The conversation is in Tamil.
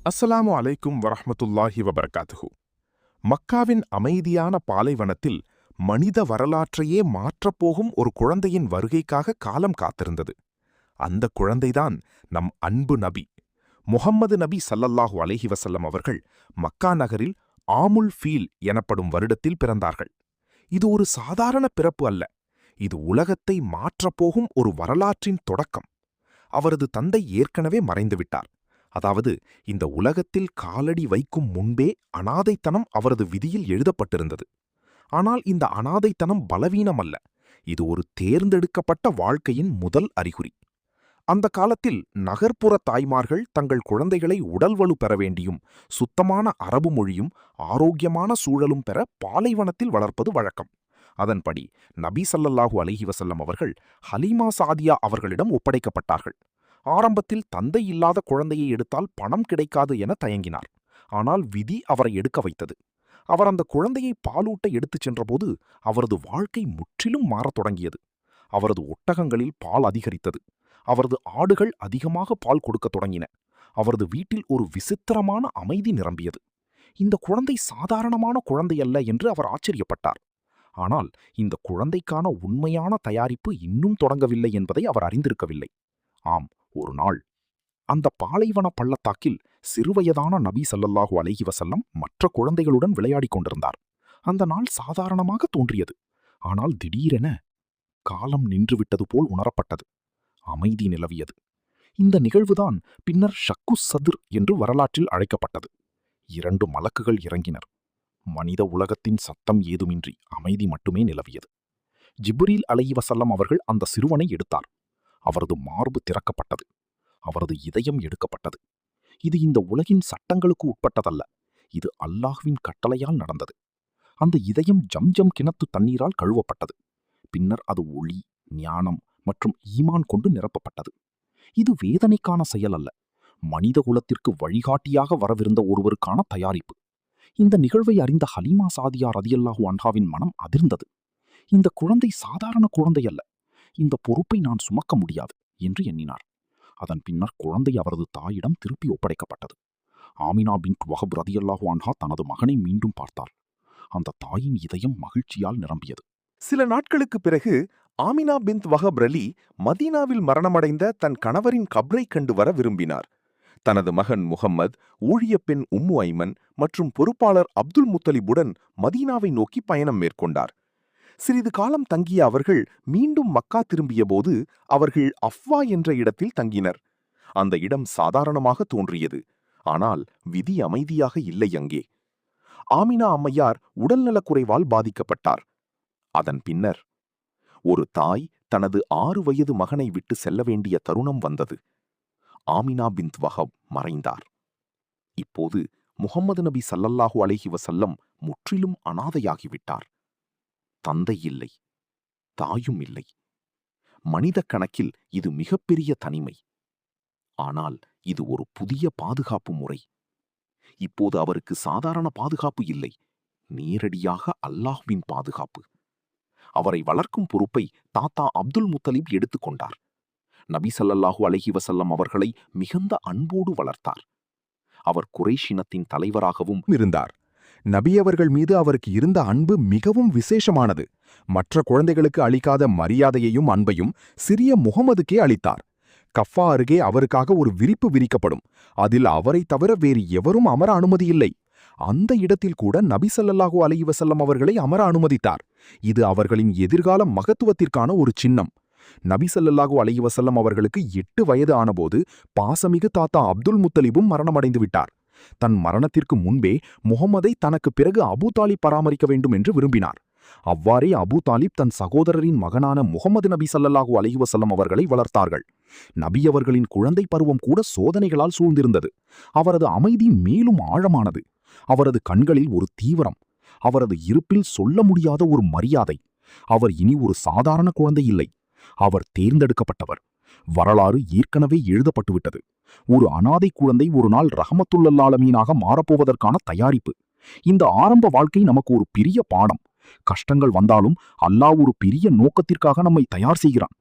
அஸ்ஸலாமு அலைக்கும் வரஹ்மத்துல்லாஹி வபரகாத்துஹு. மக்காவின் அமைதியான பாலைவனத்தில் மனித வரலாற்றையே மாற்றப்போகும் ஒரு குழந்தையின் வருகைக்காக காலம் காத்திருந்தது. அந்த குழந்தைதான் நம் அன்பு நபி முஹம்மது நபி ஸல்லல்லாஹு அலைஹி வஸல்லம் அவர்கள் மக்கா நகரில் ஆமுல் ஃபீல் எனப்படும் வருடத்தில் பிறந்தார்கள். இது ஒரு சாதாரண பிறப்பு அல்ல, இது உலகத்தை மாற்றப்போகும் ஒரு வரலாற்றின் தொடக்கம். அவரது தந்தை ஏற்கனவே மறைந்துவிட்டார். அதாவது, இந்த உலகத்தில் காலடி வைக்கும் முன்பே அனாதைத்தனம் அவரது விதியில் எழுதப்பட்டிருந்தது. ஆனால் இந்த அனாதைத்தனம் பலவீனம் அல்ல, இது ஒரு தேர்ந்தெடுக்கப்பட்ட வாழ்க்கையின் முதல் அறிகுறி. அந்த காலத்தில் நகர்ப்புற தாய்மார்கள் தங்கள் குழந்தைகளை உடல்வலு பெற வேண்டியும் சுத்தமான அரபு மொழியும் ஆரோக்கியமான சூழலும் பெற பாலைவனத்தில் வளர்ப்பது வழக்கம். அதன்படி நபி ஸல்லல்லாஹு அலைஹி வஸல்லம் அவர்கள் ஹலீமா சாதியா அவர்களிடம் ஒப்படைக்கப்பட்டார்கள். ஆரம்பத்தில் தந்தை இல்லாத குழந்தையை எடுத்தால் பணம் கிடைக்காது என தயங்கினார். ஆனால் விதி அவரை எடுக்க வைத்தது. அவர் அந்த குழந்தையை பாலூட்ட எடுத்துச் சென்றபோது அவரது வாழ்க்கை முற்றிலும் மாறத் தொடங்கியது. அவரது ஒட்டகங்களில் பால் அதிகரித்தது. அவரது ஆடுகள் அதிகமாக பால் கொடுக்கத் தொடங்கின. அவரது வீட்டில் ஒரு விசித்திரமான அமைதி நிரம்பியது. இந்த குழந்தை சாதாரணமான குழந்தை அல்ல என்று அவர் ஆச்சரியப்பட்டார். ஆனால் இந்த குழந்தைக்கான உண்மையான தயாரிப்பு இன்னும் தொடங்கவில்லை என்பதை அவர் அறிந்திருக்கவில்லை. ஆம், ஒரு நாள் அந்த பாலைவன பள்ளத்தாக்கில் சிறுவயதான நபி ஸல்லல்லாஹு அலைஹி வஸல்லம் மற்ற குழந்தைகளுடன் விளையாடிக் கொண்டிருந்தார். அந்த நாள் சாதாரணமாக தோன்றியது. ஆனால் திடீரென காலம் நின்றுவிட்டது போல் உணரப்பட்டது. அமைதி நிலவியது. இந்த நிகழ்வுதான் பின்னர் ஷக்குஸ் சதுர் என்று வரலாற்றில் அழைக்கப்பட்டது. 2 மலக்குகள் இறங்கினர். மனித உலகத்தின் சத்தம் ஏதுமின்றி அமைதி மட்டுமே நிலவியது. ஜிப்ரீல் அலைஹி வஸல்லம் அவர்கள் அந்த சிறுவனை எடுத்தார். அவரது மார்பு திறக்கப்பட்டது. அவரது இதயம் எடுக்கப்பட்டது. இது இந்த உலகின் சட்டங்களுக்கு உட்பட்டதல்ல, இது அல்லாஹ்வின் கட்டளையால் நடந்தது. அந்த இதயம் ஜம்ஜம் கிணத்து தண்ணீரால் கழுவப்பட்டது. பின்னர் அது ஒளி, ஞானம் மற்றும் ஈமான் கொண்டு நிரப்பப்பட்டது. இது வேதனைக்கான செயல் அல்ல, மனித குலத்திற்கு வழிகாட்டியாக வரவிருந்த ஒருவருக்கான தயாரிப்பு. இந்த நிகழ்வை அறிந்த ஹலீமா சாதியா ரதியல்லாஹு அன்ஹாவின் மனம் அதிர்ந்தது. இந்த குழந்தை சாதாரண குழந்தை அல்ல, இந்த பொறுப்பை நான் சுமக்க முடியாது என்று எண்ணினார். அதன் பின்னர் குழந்தை அவரது தாயிடம் திருப்பி ஒப்படைக்கப்பட்டது. ஆமினா பின்த் வஹப் ரதியல்லாஹு அன்ஹா தனது மகனை மீண்டும் பார்த்தார். அந்த தாயின் இதயம் மகிழ்ச்சியால் நிரம்பியது. சில நாட்களுக்குப் பிறகு ஆமினா பின்த் வஹப் ரலி மதீனாவில் மரணமடைந்த தன் கணவரின் கப்ரை கண்டு வர விரும்பினார். தனது மகன் முஹம்மது, ஊழியப் பெண் உம்மு ஐமன் மற்றும் பொறுப்பாளர் அப்துல் முத்தலிபுடன் மதீனாவை நோக்கி பயணம் மேற்கொண்டார். சிறிது காலம் தங்கிய அவர்கள் மீண்டும் மக்கா திரும்பியபோது அவர்கள் அஃவா என்ற இடத்தில் தங்கினர். அந்த இடம் சாதாரணமாக தோன்றியது. ஆனால் விதி அமைதியாக இல்லை அங்கே. ஆமினா அம்மையார் உடல்நலக்குறைவால் பாதிக்கப்பட்டார். அதன் பின்னர் ஒரு தாய் தனது 6 வயது மகனை விட்டு செல்ல வேண்டிய தருணம் வந்தது. ஆமினா பின்த் வஹப் மறைந்தார். இப்போது முஹம்மது நபி ஸல்லல்லாஹு அலைஹி வஸல்லம் முற்றிலும் அனாதையாகிவிட்டார். தந்தை இல்லை, தாயும் இல்லை. மனித கணக்கில் இது மிகப்பெரிய தனிமை. ஆனால் இது ஒரு புதிய பாதுகாப்பு முறை. இப்போது அவருக்கு சாதாரண பாதுகாப்பு இல்லை, நேரடியாக அல்லாஹ்வின் பாதுகாப்பு. அவரை வளர்க்கும் பொறுப்பை தாத்தா அப்துல் முத்தலிப் எடுத்துக்கொண்டார். நபி ஸல்லல்லாஹு அலைஹி வஸல்லம் அவர்களை மிகுந்த அன்போடு வளர்த்தார். அவர் குறைஷ் இனத்தின் தலைவராகவும் இருந்தார். நபி அவர்கள் மீது அவருக்கு இருந்த அன்பு மிகவும் விசேஷமானது. மற்ற குழந்தைகளுக்கு அளிக்காத மரியாதையையும் அன்பையும் சிறிய முஹம்மதுக்கே அளித்தார். கஃபா அருகே அவருக்காக ஒரு விரிப்பு விரிக்கப்படும். அதில் அவரை தவிர வேறு எவரும் அமர அனுமதியில்லை. அந்த இடத்தில் கூட நபி ஸல்லல்லாஹு அலைஹி வஸல்லம் அவர்களை அமர அனுமதித்தார். இது அவர்களின் எதிர்கால மகத்துவத்திற்கான ஒரு சின்னம். நபி ஸல்லல்லாஹு அலைஹி வஸல்லம் அவர்களுக்கு 8 வயது ஆனபோது பாசமிகு தாத்தா அப்துல் முத்தலிபும் மரணமடைந்து விட்டார். தன் மரணத்திற்கு முன்பே முஹம்மதை தனக்கு பிறகு அபூ தாலிப் பராமரிக்க வேண்டும் என்று விரும்பினார். அவ்வாறே அபூ தாலிப் தன் சகோதரரின் மகனான முஹம்மது நபி ஸல்லல்லாஹு அலைஹி வஸல்லம் அவர்களை வளர்த்தார்கள். நபி அவர்களின் குழந்தை பருவம் கூட சோதனைகளால் சூழ்ந்திருந்தது. அவரது அமைதி மேலும் ஆழமானது. அவரது கண்களில் ஒரு தீவிரம், அவரது இருப்பில் சொல்ல முடியாத ஒரு மரியாதை. அவர் இனி ஒரு சாதாரண குழந்தை இல்லை, அவர் தேர்ந்தெடுக்கப்பட்டவர். வரலாறு ஏற்கனவே எழுதப்பட்டுவிட்டது. ஒரு அனாதை குழந்தை ஒரு நாள் ரஹமத்துல் ஆலமீனாக மாறப்போவதற்கான தயாரிப்பு. இந்த ஆரம்ப வாழ்க்கை நமக்கு ஒரு பெரிய பாடம். கஷ்டங்கள் வந்தாலும் அல்லாஹ் ஒரு பெரிய நோக்கத்திற்காக நம்மை தயார் செய்கிறான்.